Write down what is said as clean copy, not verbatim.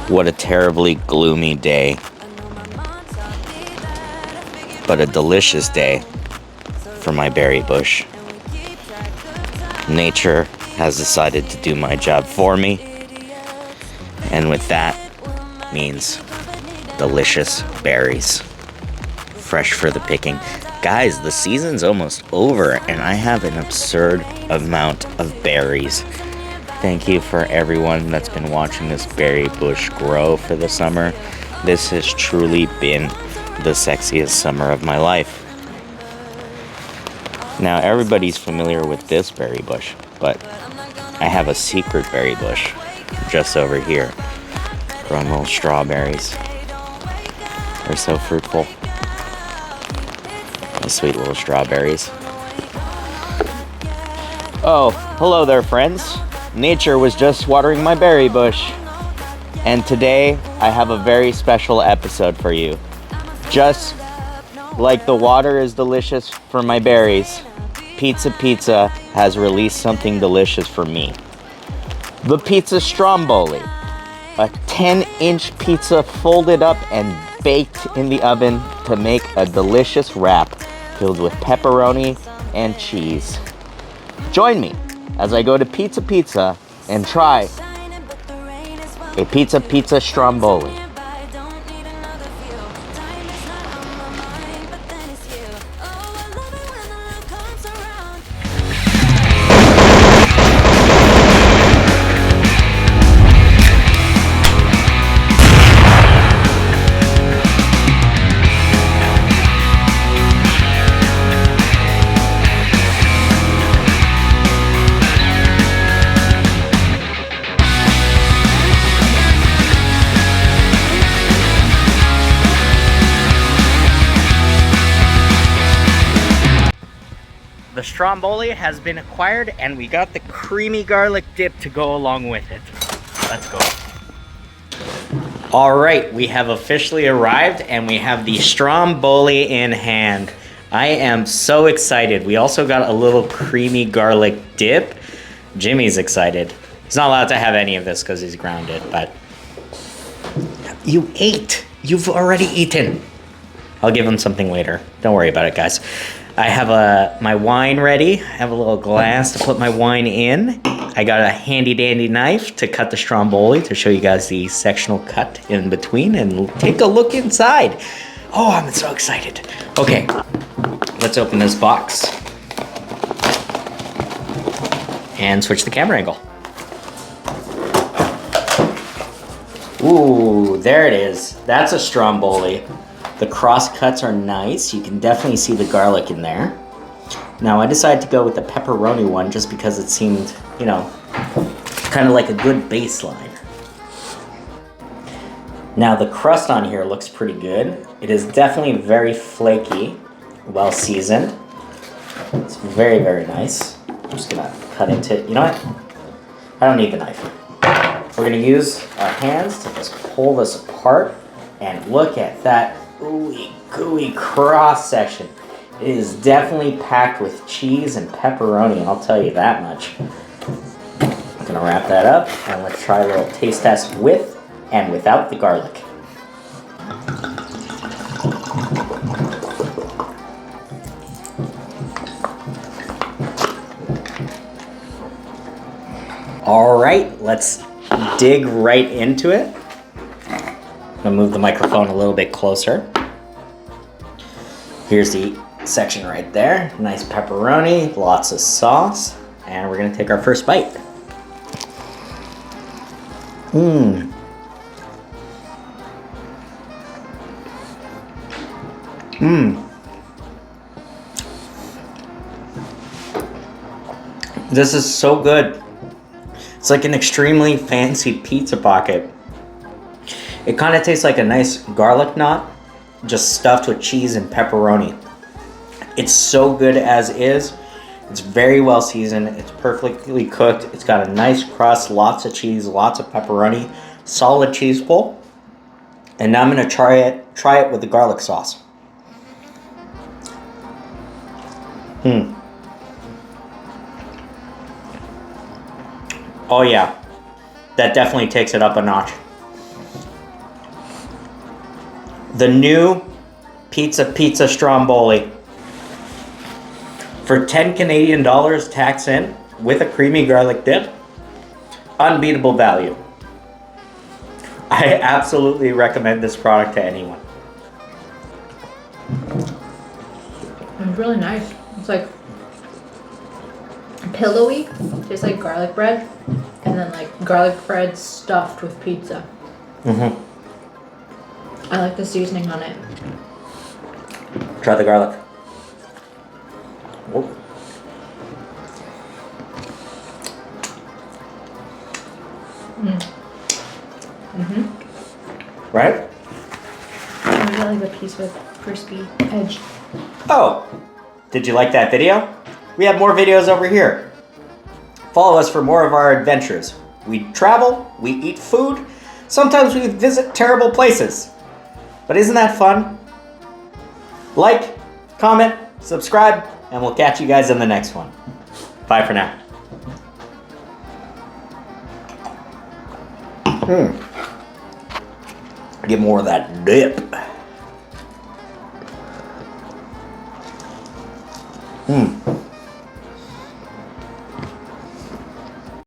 What a terribly gloomy day, but a delicious day for my berry bush. Nature has decided to do my job for me, and with that means delicious berries, fresh for the picking. Guys, the season's almost over, and I have an absurd amount of berries. Thank you for everyone that's been watching this berry bush grow for the summer. This has truly been the sexiest summer of my life. Now, everybody's familiar with this berry bush, but I have a secret berry bush just over here, growing little strawberries. They're so fruitful. The sweet little strawberries. Oh, hello there, friends. Nature was just watering my berry bush. And today, I have a very special episode for you. Just like the water is delicious for my berries, Pizza has released something delicious for me. The Pizza Stromboli, a 10-inch pizza folded up and baked in the oven to make a delicious wrap filled with pepperoni and cheese. Join me as I go to Pizza and try a Pizza Stromboli. The Stromboli has been acquired, and we got the creamy garlic dip to go along with it. Let's go. All right, we have officially arrived, and we have the Stromboli in hand. I am so excited. We also got a little creamy garlic dip. Jimmy's excited. He's not allowed to have any of this because he's grounded, but you ate. You've already eaten. I'll give him something later. Don't worry about it, guys. I have my wine ready. I have a little glass to put my wine in. I got a handy dandy knife to cut the Stromboli to show you guys the sectional cut in between and take a look inside. Oh, I'm so excited. Okay, let's open this box and switch the camera angle. Ooh, there it is. That's a Stromboli. The cross cuts are nice. You can definitely see the garlic in there. Now, I decided to go with the pepperoni one just because it seemed, you know, kind of like a good baseline. Now, the crust on here looks pretty good. It is definitely very flaky, well seasoned. It's very, very nice. I'm just gonna cut into it. You know what? I don't need the knife. We're gonna use our hands to just pull this apart, and look at that ooey gooey cross section. It is definitely packed with cheese and pepperoni, I'll tell you that much. I'm gonna wrap that up, and let's try a little taste test with and without the garlic. All right, let's dig right into it. I'm gonna move the microphone a little bit closer. Here's the section right there. Nice pepperoni, lots of sauce, and we're gonna take our first bite. Mmm. Mmm. This is so good. It's like an extremely fancy pizza pocket. It kind of tastes like a nice garlic knot, just stuffed with cheese and pepperoni. It's so good as is. It's very well seasoned. It's perfectly cooked. It's got a nice crust, lots of cheese, lots of pepperoni, solid cheese pull. And now I'm gonna try it with the garlic sauce. Oh yeah, that definitely takes it up a notch. The new Pizza Stromboli. For 10 Canadian dollars tax in with a creamy garlic dip, unbeatable value. I absolutely recommend this product to anyone. It's really nice. It's like pillowy, tastes like garlic bread, and then like garlic bread stuffed with pizza. Mm-hmm. I like the seasoning on it. Try the garlic. Whoa. Right? I got like a piece with crispy edge. Oh, did you like that video? We have more videos over here. Follow us for more of our adventures. We travel, we eat food, sometimes we visit terrible places. But isn't that fun? Like, comment, subscribe, and we'll catch you guys in the next one. Bye for now. Get more of that dip.